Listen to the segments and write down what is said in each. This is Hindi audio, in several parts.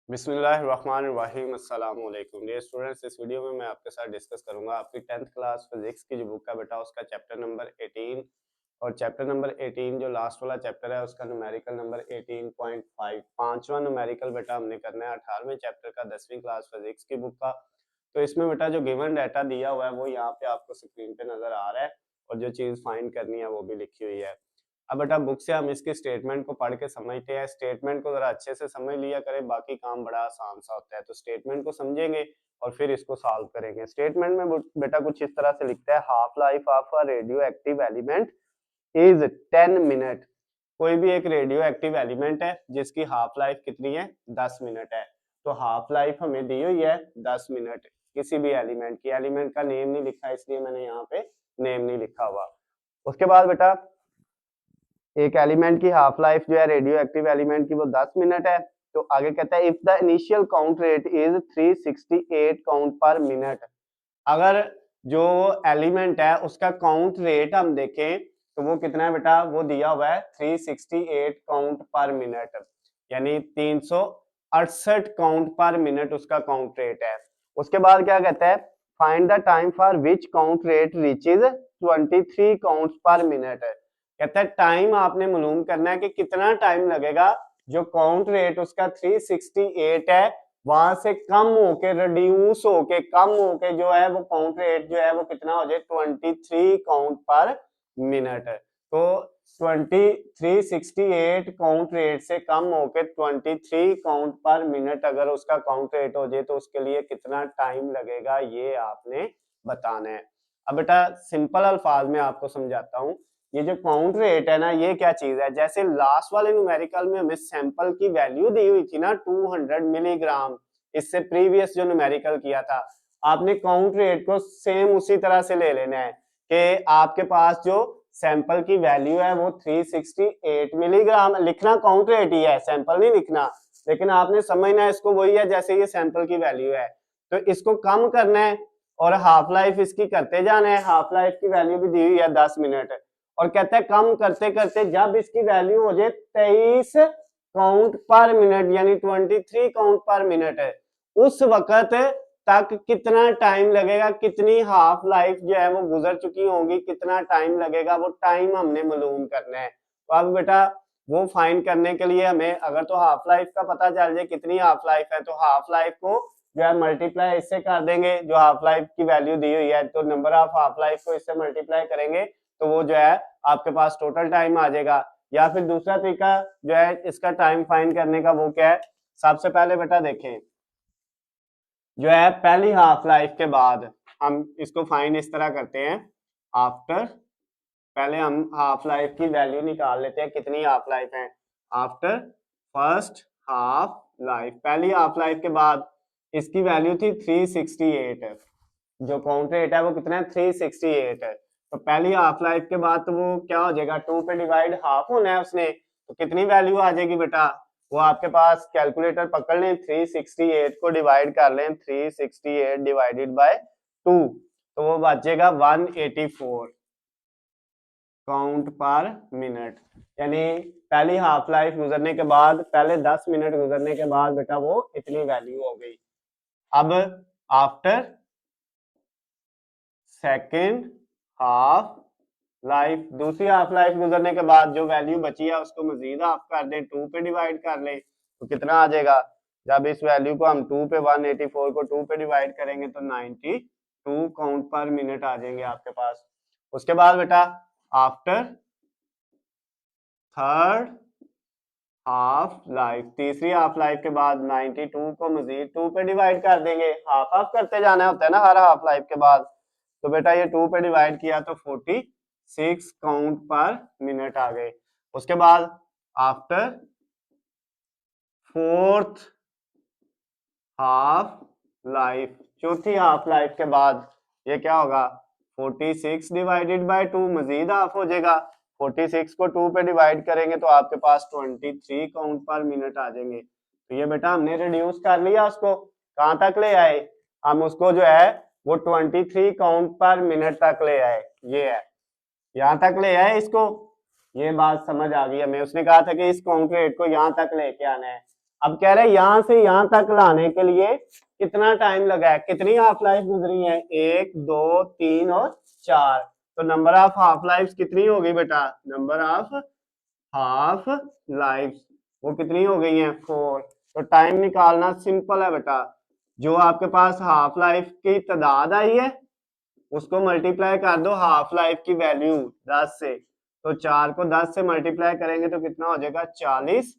बिस्मिल्लाहिर्रहमानिर्रहीम अस्सलाम वालेकुम डियर स्टूडेंट्स। इस वीडियो में मैं आपके साथ डिस्कस करूंगा आपकी 10th क्लास फिजिक्स की जो बुक है बेटा उसका चैप्टर नंबर 18 और चैप्टर नंबर 18 जो लास्ट वाला चैप्टर है उसका न्यूमेरिकल नंबर 18.5 पांचवा न्यूमेरिकल बेटा हमने करना है 18वें चैप्टर का 10वीं क्लास फिजिक्स की बुक का। तो इसमें बेटा जो गिवन डाटा दिया हुआ है वो यहाँ पे आपको स्क्रीन पे नजर आ रहा है और जो चीज फाइंड करनी है वो भी लिखी हुई है। अब बेटा बुक से हम इसके स्टेटमेंट को पढ़ के समझते हैं। स्टेटमेंट को जरा अच्छे से समझ लिया करें, बाकी काम बड़ा आसान सा होता है। तो स्टेटमेंट को समझेंगे और फिर इसको सॉल्व करेंगे। स्टेटमेंट में बेटा कुछ इस तरह से लिखता है, half life of a radio active element is 10 minute. कोई भी एक रेडियो एक्टिव एलिमेंट है जिसकी हाफ लाइफ कितनी है, 10 मिनट है। तो हाफ लाइफ हमें दी हुई है 10 मिनट किसी भी एलिमेंट की। एलिमेंट का नेम नहीं लिखा इसलिए मैंने यहाँ पे नेम नहीं लिखा हुआ। उसके बाद बेटा एक एलिमेंट की हाफ लाइफ जो है रेडियो एक्टिव एलिमेंट की वो 10 मिनट है। तो आगे कहता है if the initial count rate is 368 count पर मिनट। अगर जो एलिमेंट है उसका काउंट रेट हम देखें तो वो कितना है बेटा, वो दिया हुआ है 368 काउंट पर मिनट, यानी 368 काउंट पर मिनट उसका काउंट रेट है। उसके बाद क्या कहता है, find the time for which count rate reaches 23 count पर मिनट। कहता है टाइम आपने मालूम करना है कि कितना टाइम लगेगा जो काउंट रेट उसका 368 है वहां से कम होके रिड्यूस होके कम होके जो है वो काउंट रेट जो है वो कितना हो जाए 23 काउंट पर मिनट। तो 368 काउंट रेट से कम होके 23 काउंट पर मिनट अगर उसका काउंट रेट हो जाए तो उसके लिए कितना टाइम लगेगा ये आपने बताना है। अब बेटा सिंपल अल्फाज में आपको समझाता हूँ। ये जो काउंट रेट है ना, ये क्या चीज है, जैसे लास्ट वाले न्यूमेरिकल में हमें सैंपल की वैल्यू दी हुई थी ना 200 मिलीग्राम, इससे प्रीवियस जो न्यूमेरिकल किया था, आपने काउंट रेट को सेम उसी तरह से ले लेना है कि आपके पास जो सैंपल की वैल्यू है वो 368 मिलीग्राम, लिखना काउंट रेट ही है, सैंपल नहीं लिखना, लेकिन आपने समझना इसको वही है जैसे ये सैंपल की वैल्यू है। तो इसको कम करना है और हाफ लाइफ इसकी करते जाना है। हाफ लाइफ की वैल्यू भी दी हुई है 10 मिनट और कहते हैं कम करते करते जब इसकी वैल्यू हो जाए 23 काउंट पर मिनट यानी 23 काउंट पर मिनट है, उस वक्त तक कितना टाइम लगेगा, कितनी हाफ लाइफ जो है वो गुजर चुकी होगी, कितना टाइम लगेगा, वो टाइम हमने मालूम करना है। तो अब बेटा वो फाइंड करने के लिए हमें अगर तो हाफ लाइफ का पता चल जाए कितनी हाफ लाइफ है तो हाफ लाइफ को जो है मल्टीप्लाई इससे कर देंगे, जो हाफ लाइफ की वैल्यू दी हुई है तो नंबर ऑफ हाफ लाइफ को इससे मल्टीप्लाई करेंगे तो वो जो है आपके पास टोटल टाइम आ जाएगा। या फिर दूसरा तरीका जो है इसका टाइम फाइंड करने का वो क्या है, सबसे पहले बेटा देखें जो है पहली हाफ लाइफ के बाद हम इसको फाइंड इस तरह करते हैं। आफ्टर, पहले हम हाफ लाइफ की वैल्यू निकाल लेते हैं कितनी हाफ लाइफ है। आफ्टर फर्स्ट हाफ लाइफ, पहली हाफ लाइफ के बाद इसकी वैल्यू थी 368, जो काउंट रेट है वो कितना है 368 है। तो पहली हाफ लाइफ के बाद तो वो क्या हो जाएगा, 2 पे डिवाइड हाफ होना है उसने, तो कितनी वैल्यू आ जाएगी बेटा, वो आपके पास कैलकुलेटर पकड़ लें, 368 को डिवाइड कर लें, 368 डिवाइडेड बाय 2 तो वो बचेगा 184 काउंट पर मिनट। यानी पहली हाफ लाइफ गुजरने के बाद, पहले 10 मिनट गुजरने के बाद बेटा वो इतनी वैल्यू हो गई। अब आफ्टर सेकेंड हाफ लाइफ, दूसरी हाफ लाइफ गुजरने के बाद जो वैल्यू बची है उसको मजीद हाफ कर दें, 2 पे डिवाइड कर लें तो कितना आ जाएगा, जब इस वैल्यू को हम 2 पे 184 को 2 पे डिवाइड करेंगे तो 92 काउंट पर मिनट आ जाएंगे आपके पास। उसके बाद बेटा आफ्टर थर्ड हाफ लाइफ, तीसरी हाफ लाइफ के बाद 92 को मजीद 2 पे डिवाइड कर देंगे, हाफ हाफ करते जाना होता है ना हर हाफ लाइफ के बाद। तो बेटा ये 2 पे डिवाइड किया तो 46 काउंट पर मिनट आ गए। उसके बाद आफ्टर फोर्थ हाफ लाइफ, चौथी हाफ लाइफ के बाद ये क्या होगा, 46 डिवाइडेड बाय 2 मजीद हाफ हो जाएगा, 46 को 2 पे डिवाइड करेंगे तो आपके पास 23 काउंट पर मिनट आ जाएंगे। तो ये बेटा हमने रिड्यूस कर लिया, उसको कहाँ तक ले आए, हम उसको जो है वो 23 काउंट पर मिनट तक ले आए, ये है यहाँ तक ले आए इसको। ये बात समझ आ गई हमें, उसने कहा था कि इस काउंट रेट को यहाँ तक लेके आना है। अब कह रहे हैं यहाँ से यहाँ तक लाने के लिए कितना टाइम लगा है, कितनी हाफ लाइफ गुजरी है, 1 2 3 और 4। तो नंबर ऑफ हाफ लाइफ कितनी होगी बेटा, नंबर ऑफ हाफ लाइफ वो कितनी हो गई है, 4। तो टाइम निकालना सिंपल है बेटा, जो आपके पास हाफ लाइफ की तादाद आई है उसको मल्टीप्लाई कर दो हाफ लाइफ की वैल्यू 10 से। तो 4 को 10 से मल्टीप्लाई करेंगे तो कितना हो जाएगा, 40।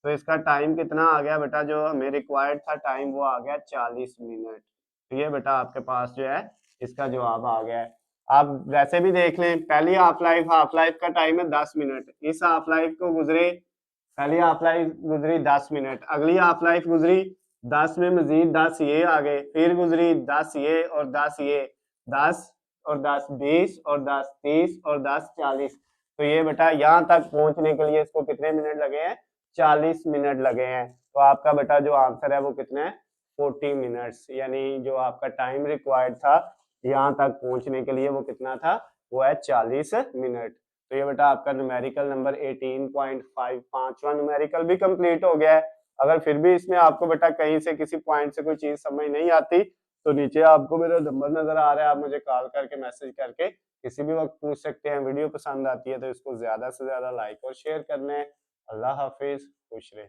तो इसका टाइम कितना आ गया बेटा, जो हमें रिक्वायर्ड था टाइम वो आ गया 40 मिनट। तो ये बेटा आपके पास जो है इसका जवाब आ गया है। आप वैसे भी देख लें, पहली हाफ लाइफ का टाइम है 10 मिनट, इस हाफ लाइफ को गुजरे, पहली हाफ लाइफ गुजरी 10 मिनट, अगली हाफ लाइफ गुजरी 10 में मजीद 10 ये आ गए, फिर गुजरी 10 ये और 10 ये, 10 और 10 20 और 10 30 और 10 40। तो ये बेटा यहाँ तक पहुंचने के लिए इसको कितने मिनट लगे हैं, 40 मिनट लगे हैं। तो आपका बेटा जो आंसर है वो कितना है, 40 मिनट्स, यानी जो आपका टाइम रिक्वायर्ड था यहाँ तक पहुंचने के लिए वो कितना था, वो है 40 मिनट। तो ये बेटा आपका न्यूमेरिकल नंबर 18.5 पांचवा न्यूमेरिकल भी कंप्लीट हो गया है। अगर फिर भी इसमें आपको बेटा कहीं से किसी पॉइंट से कोई चीज समझ नहीं आती तो नीचे आपको मेरा नंबर नजर आ रहा है, आप मुझे कॉल करके मैसेज करके किसी भी वक्त पूछ सकते हैं। वीडियो पसंद आती है तो इसको ज्यादा से ज्यादा लाइक और शेयर करना है। अल्लाह हाफिज, खुश रहे।